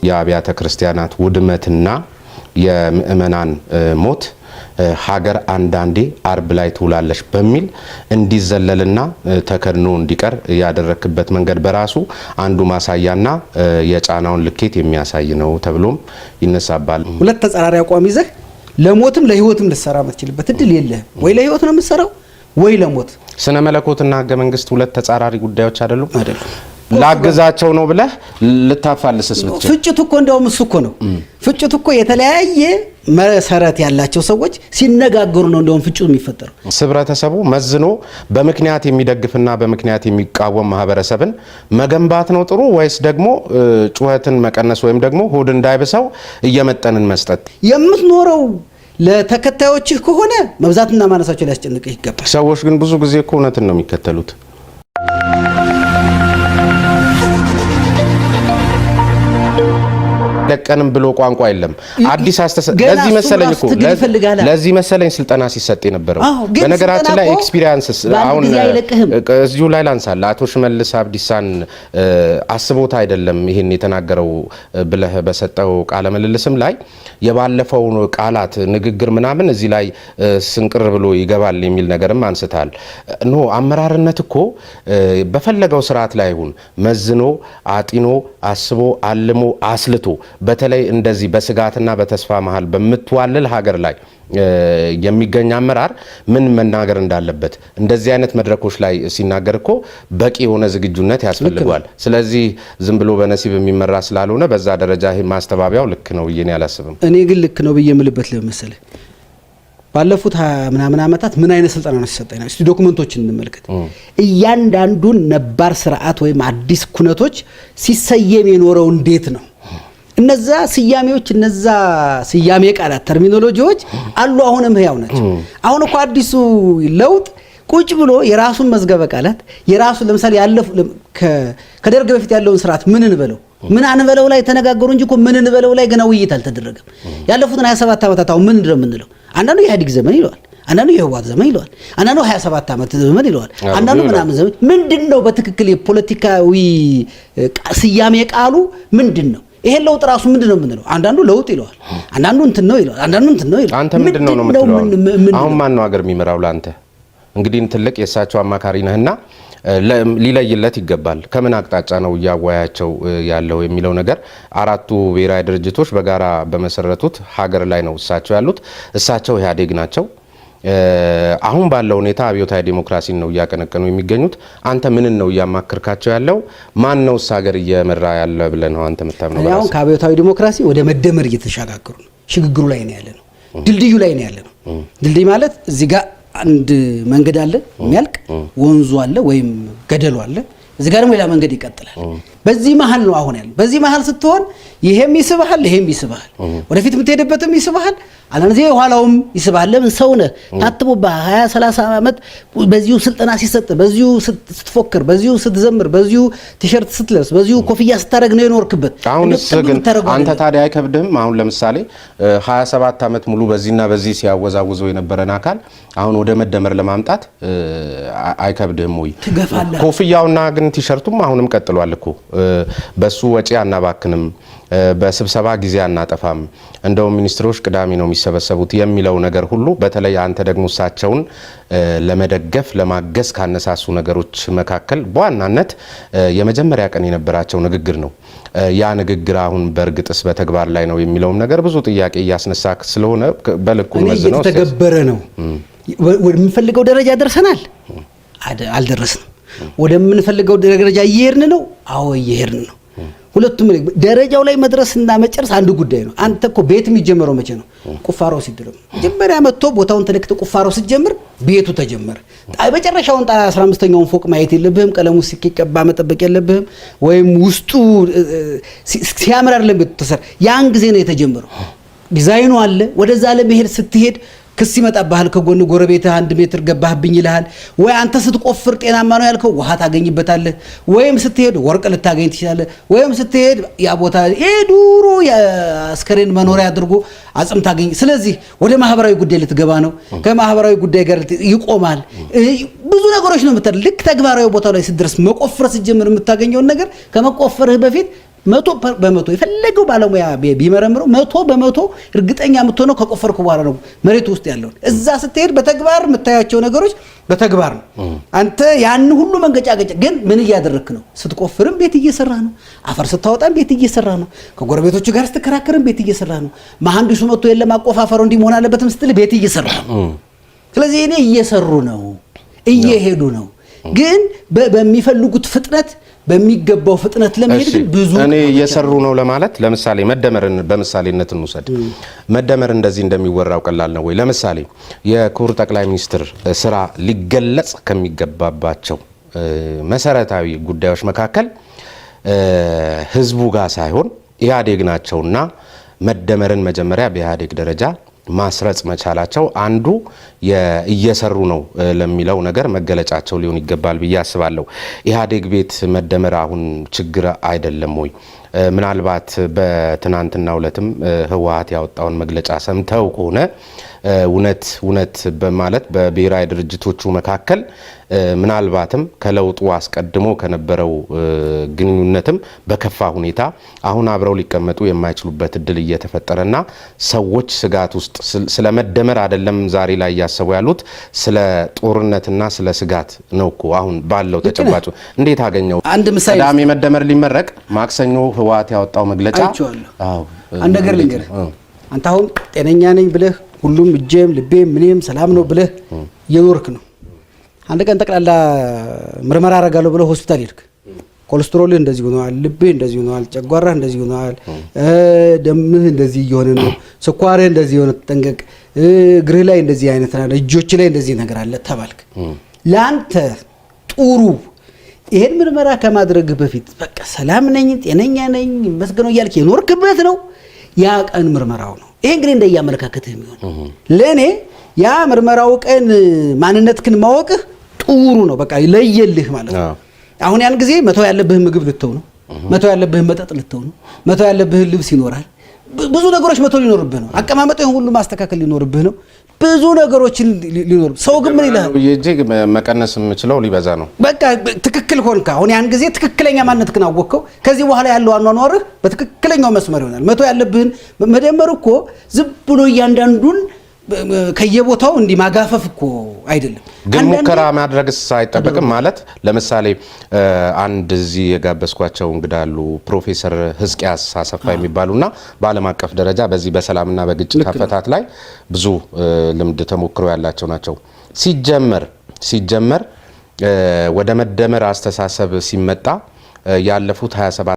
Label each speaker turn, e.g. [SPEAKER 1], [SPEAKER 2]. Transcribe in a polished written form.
[SPEAKER 1] የአብያተ ክርስቲያናት ውድመትና የምእመናን ሞት ሀገር አንዳንዴ አርብ ላይ ትውላለች በሚል እንዲዘለልና ተከድኖ እንዲቀር ያደረክበት መንገድ በራሱ አንዱ ማሳያና የጫናውን ልኬት የሚያሳይ ነው ተብሎም ይነሳባል።
[SPEAKER 2] ሁለት ተጻራሪ አቋም ይዘህ ለሞትም ለህይወትም ልትሰራ የምትችልበት እድል የለህም። ወይ ለህይወት ነው የምትሰራው ወይ ለሞት።
[SPEAKER 1] ስነ መለኮትና ህገ መንግስት ሁለት ተጻራሪ ጉዳዮች አይደሉም። ላግዛቸው ነው ብለህ ልታፋልስስ ብትችል
[SPEAKER 2] ፍጭቱ እኮ እንደውም እሱ እኮ ነው። ፍጭቱ እኮ የተለያየ መሰረት ያላቸው ሰዎች ሲነጋገሩ ነው እንደውም ፍጭቱ የሚፈጠረው። ህብረተሰቡ መዝኖ በምክንያት የሚደግፍና በምክንያት የሚቃወም ማህበረሰብን መገንባት ነው ጥሩ ወይስ ደግሞ ጩኸትን መቀነስ ወይም ደግሞ ሆድ እንዳይብሰው እየመጠንን መስጠት? የምትኖረው ለተከታዮችህ ከሆነ መብዛትና ማነሳቸው ሊያስጨንቅህ ይገባል።
[SPEAKER 1] ሰዎች ግን ብዙ ጊዜ እኮ እውነትን ነው የሚከተሉት። ለቀንም ብሎ ቋንቋ የለም። አዲስ አስተሳሰብ ለዚህ መሰለኝ ስልጠና ሲሰጥ የነበረው። በነገራችን ላይ ኤክስፒሪየንስስ አሁን እዚሁ ላይ ላንሳል። አቶ ሽመልስ አብዲሳን አስቦት አይደለም ይሄን የተናገረው ብለህ በሰጠው ቃለ ምልልስም ላይ የባለፈው ቃላት ንግግር ምናምን እዚህ ላይ ስንቅር ብሎ ይገባል የሚል ነገርም አንስታል። ኖ አመራርነት እኮ በፈለገው ስርዓት ላይ ይሁን መዝኖ አጢኖ አስቦ አልሞ አስልቶ በተለይ እንደዚህ በስጋትና በተስፋ መሃል በመትዋለል ሀገር ላይ የሚገኝ አመራር ምን መናገር እንዳለበት እንደዚህ አይነት መድረኮች ላይ ሲናገር እኮ በቂ የሆነ ዝግጁነት ያስፈልጋል። ስለዚህ ዝም ብሎ በነሲብ የሚመራ ስላልሆነ በዛ ደረጃ ይሄ ማስተባበያው ልክ ነው ብዬ አላስብም።
[SPEAKER 2] እኔ ግን ልክ ነው ብዬ የምልበት ለምሳሌ ባለፉት ምናምን አመታት ምን አይነት ስልጣና ነው ሲሰጠኝ ነው? እስቲ ዶክመንቶችን እንመልከት። እያንዳንዱን ነባር ስርዓት ወይም አዲስ ኩነቶች ሲሰየም የኖረው እንዴት ነው? እነዛ ስያሜዎች እነዛ ስያሜ ቃላት ተርሚኖሎጂዎች አሉ አሁንም ህያው ናቸው። አሁን እኮ አዲሱ ለውጥ ቁጭ ብሎ የራሱን መዝገበ ቃላት የራሱ ለምሳሌ ያለፉ ከደርግ በፊት ያለውን ስርዓት ምን እንበለው ምን አንበለው ላይ ተነጋገሩ እንጂ እኮ ምን እንበለው ላይ ገና ውይይት አልተደረገም። ያለፉትን 27 አመታት አሁን ምን እንደምንለው አንዳንዱ የኢህአዴግ ዘመን ይለዋል፣ አንዳንዱ የህወሓት ዘመን ይለዋል፣ አንዳንዱ 27 አመት ዘመን ይለዋል፣ አንዳንዱ ምናምን ዘመን። ምንድነው በትክክል የፖለቲካዊ ስያሜ ቃሉ ምንድነው? ይሄ ለውጥ ራሱ ምንድነው የምንለው? አንዳንዱ ለውጥ ይለዋል፣ አንዳንዱ እንትን ነው ይለዋል፣ አንዳንዱ እንትን ነው ይለዋል።
[SPEAKER 1] አንተ ምንድነው ነው የምትለው? አሁን ማን ነው ሀገር የሚመራው ላንተ? እንግዲህ ትልቅ የሳቸው አማካሪ ነህና ሊለይለት ይገባል። ከምን አቅጣጫ ነው ያዋያቸው ያለው የሚለው ነገር አራቱ ብሔራዊ ድርጅቶች በጋራ በመሰረቱት ሀገር ላይ ነው እሳቸው ያሉት። እሳቸው ኢህአዴግ ናቸው። አሁን ባለው ሁኔታ አብዮታዊ ዲሞክራሲን ነው እያቀነቀኑ የሚገኙት። አንተ ምን ነው እያማከርካቸው ያለው? ማን ነው ሀገር እየመራ ያለ ብለህ ነው አንተ የምታምነው?
[SPEAKER 2] አሁን ከአብዮታዊ ዲሞክራሲ ወደ መደመር እየተሻጋገሩ ነው። ሽግግሩ ላይ ነው ያለ ነው። ድልድዩ ላይ ነው ያለ ነው። ድልድይ ማለት እዚህ ጋር አንድ መንገድ አለ የሚያልቅ ወንዙ አለ ወይም ገደሉ አለ። እዚህ ጋር ደግሞ ሌላ መንገድ ይቀጥላል። በዚህ መሃል ነው አሁን ያለው። በዚህ መሃል ስትሆን ይሄም ይስብሃል ይሄም ይስብሃል፣ ወደፊት የምትሄድበትም ይስብሃል፣ አለንዚ ኋላውም ይስብሃል። ለምን ሰው ነህ ታጥቦ በ20 30 አመት በዚሁ ስልጣና ሲሰጥ በዚሁ ስትፎክር በዚሁ ስትዘምር በዚሁ ቲሸርት ስትለብስ በዚሁ ኮፍያ ስታረግ ነው የኖርክበት።
[SPEAKER 1] አሁንስ ግን አንተ ታዲያ አይከብድህም? አሁን ለምሳሌ 27 አመት ሙሉ በዚህና በዚህ ሲያወዛውዘው የነበረን አካል አሁን ወደ መደመር ለማምጣት አይከብድህም ወይ?
[SPEAKER 2] ትገፋለህ።
[SPEAKER 1] ኮፍያውና ግን ቲሸርቱም አሁንም ቀጥሏል እኮ። በሱ ወጪ አናባክንም፣ በስብሰባ ጊዜ አናጠፋም፣ እንደው ሚኒስትሮች ቅዳሜ ነው የሚሰበሰቡት የሚለው ነገር ሁሉ በተለይ አንተ ደግሞ እሳቸውን ለመደገፍ ለማገዝ ካነሳሱ ነገሮች መካከል በዋናነት የመጀመሪያ ቀን የነበራቸው ንግግር ነው። ያ ንግግር አሁን በእርግጥስ በተግባር ላይ ነው የሚለውም ነገር ብዙ ጥያቄ እያስነሳ ስለሆነ በልኩ መዝነው
[SPEAKER 2] ተገበረ ነው። ወደምንፈልገው ደረጃ ደርሰናል? አልደረስንም። ወደምንፈልገው ደረጃ እየሄድን ነው? አዎ እየሄድን ነው። ሁለቱም ደረጃው ላይ መድረስና መጨረስ አንዱ ጉዳይ ነው። አንተ እኮ ቤት የሚጀምረው መቼ ነው? ቁፋሮው ሲደረግ መጀመሪያ መጥቶ ቦታውን ተለክተ ቁፋሮው ሲጀምር ቤቱ ተጀመረ። መጨረሻውን 15ኛውን ፎቅ ማየት የለብህም። ቀለሙ ሲቀባ መጠበቅ የለብህም። ወይም ውስጡ ሲያምር አይደለም ቤቱ ተሰራ። ያን ጊዜ ነው የተጀመረው። ዲዛይኑ አለ። ወደዛ ለመሄድ ስትሄድ ክስ ይመጣብሃል። ከጎን ጎረቤትህ 1 ሜትር ገባህብኝ ይልሃል። ወይ አንተ ስትቆፍር ጤናማ ነው ያልከው ውሃ ታገኝበታለህ፣ ወይም ስትሄድ ወርቅ ልታገኝ ትችላለህ፣ ወይም ስትሄድ ያ ቦታ የዱሮ የአስከሬን መኖሪያ አድርጎ አጽም ታገኝ። ስለዚህ ወደ ማህበራዊ ጉዳይ ልትገባ ነው። ከማህበራዊ ጉዳይ ጋር ይቆማል። ብዙ ነገሮች ነው የምታደርግ። ልክ ተግባራዊ ቦታው ላይ ስትደርስ መቆፈር ስትጀምር የምታገኘውን ነገር ከመቆፈርህ በፊት 100% የፈለገው ባለሙያ ቢመረምረው 100% እርግጠኛ የምትሆነው ከቆፈርኩ በኋላ ነው መሬቱ ውስጥ ያለው። እዛ ስትሄድ በተግባር የምታያቸው ነገሮች በተግባር ነው። አንተ ያን ሁሉ መንገጫገጫ ግን ምን እያደረክ ነው? ስትቆፍርም ቤት እየሰራ ነው። አፈር ስታወጣም ቤት እየሰራ ነው። ከጎረቤቶቹ ጋር ስትከራከርም ቤት እየሰራ ነው። መሐንዲሱ መጥቶ የለም አቆፋፈሩ እንዲህ መሆን አለበትም ስትል ቤት እየሰራ ነው። ስለዚህ እኔ እየሰሩ ነው፣ እየሄዱ ነው። ግን በሚፈልጉት ፍጥነት በሚገባው ፍጥነት ለመሄድ ግን ብዙ
[SPEAKER 1] እኔ እየሰሩ ነው ለማለት ለምሳሌ መደመርን በምሳሌነት እንውሰድ። መደመር እንደዚህ እንደሚወራው ቀላል ነው ወይ? ለምሳሌ የክቡር ጠቅላይ ሚኒስትር ስራ ሊገለጽ ከሚገባባቸው መሰረታዊ ጉዳዮች መካከል ህዝቡ ጋር ሳይሆን ኢህአዴግ ናቸውና መደመርን መጀመሪያ በኢህአዴግ ደረጃ ማስረጽ መቻላቸው አንዱ እየሰሩ ነው ለሚለው ነገር መገለጫቸው ሊሆን ይገባል ብዬ አስባለሁ። ኢህአዴግ ቤት መደመር አሁን ችግር አይደለም ወይ? ምናልባት በትናንትናው ዕለትም ህወሓት ያወጣውን መግለጫ ሰምተው ከሆነ እውነት በማለት በብሔራዊ ድርጅቶቹ መካከል ምናልባትም ከለውጡ አስቀድሞ ከነበረው ግንኙነትም በከፋ ሁኔታ አሁን አብረው ሊቀመጡ የማይችሉበት እድል እየተፈጠረና ሰዎች ስጋት ውስጥ ስለ መደመር አይደለም ዛሬ ላይ ያሰቡ ያሉት ስለ ጦርነትና ስለ ስጋት ነው እኮ አሁን ባለው ተጨባጭ። እንዴት አገኘው?
[SPEAKER 2] አንድ ምሳሌ
[SPEAKER 1] ቅዳሜ መደመር ሊመረቅ ማክሰኞ ህወሓት ያወጣው መግለጫ
[SPEAKER 2] አንድ ነገር ልንገርህ። አንተ አሁን ጤነኛ ነኝ ብለህ ሁሉም እጄም ልቤም ምንም ሰላም ነው ብለህ የኖርክ ነው። አንድ ቀን ጠቅላላ ምርመራ አደርጋለሁ ብለህ ሆስፒታል ሄድክ። ኮሌስትሮልህ እንደዚህ ሆኗል፣ ልብህ እንደዚህ ሆኗል፣ ጨጓራህ እንደዚህ ሆኗል፣ ደምህ እንደዚህ እየሆነ ነው፣ ስኳርህ እንደዚህ ሆነ፣ ተጠንቀቅ፣ እግርህ ላይ እንደዚህ አይነት ነገር፣ እጆች ላይ እንደዚህ ነገር አለ ተባልክ። ላንተ ጥሩ ይሄን ምርመራ ከማድረግህ በፊት በቃ ሰላም ነኝ ጤነኛ ነኝ መስገነው እያልክ የኖርክበት ነው። ያ ቀን ምርመራው ነው። ይሄ እንግዲህ እንደያመለካከትህ የሚሆን ለኔ ያ ምርመራው ቀን ማንነትክን ማወቅህ ጥሩ ነው። በቃ ለየልህ ማለት ነው። አሁን ያን ጊዜ መተው ያለብህ ምግብ ልተው ነው፣ መተው ያለብህ መጠጥ ልተው ነው፣ መተው ያለብህ ልብስ ይኖራል፣ ብዙ ነገሮች መተው ሊኖርብህ ነው። አቀማመጥህን ሁሉ ማስተካከል ሊኖርብህ ነው። ብዙ ነገሮችን ሊኖር ሰው ግን ምን ይላል
[SPEAKER 1] እጅግ መቀነስ የምችለው ሊበዛ ነው።
[SPEAKER 2] በቃ ትክክል ሆንክ። አሁን ያን ጊዜ ትክክለኛ ማንነትክን አወቅከው። ከዚህ በኋላ ያለው አኗኗርህ በትክክለኛው መስመር ይሆናል። መተው ያለብህን መደመር እኮ ዝም ብሎ እያንዳንዱን ከየቦታው እንዲህ ማጋፈፍ እኮ አይደለም።
[SPEAKER 1] ግን ሙከራ ማድረግስ አይጠበቅም ማለት ለምሳሌ አንድ እዚህ የጋበዝኳቸው እንግዳ አሉ ፕሮፌሰር ህዝቅያስ አሰፋ የሚባሉና በዓለም አቀፍ ደረጃ በዚህ በሰላምና በግጭት አፈታት ላይ ብዙ ልምድ ተሞክሮ ያላቸው ናቸው። ሲጀመር ወደ መደመር አስተሳሰብ ሲመጣ ያለፉት 27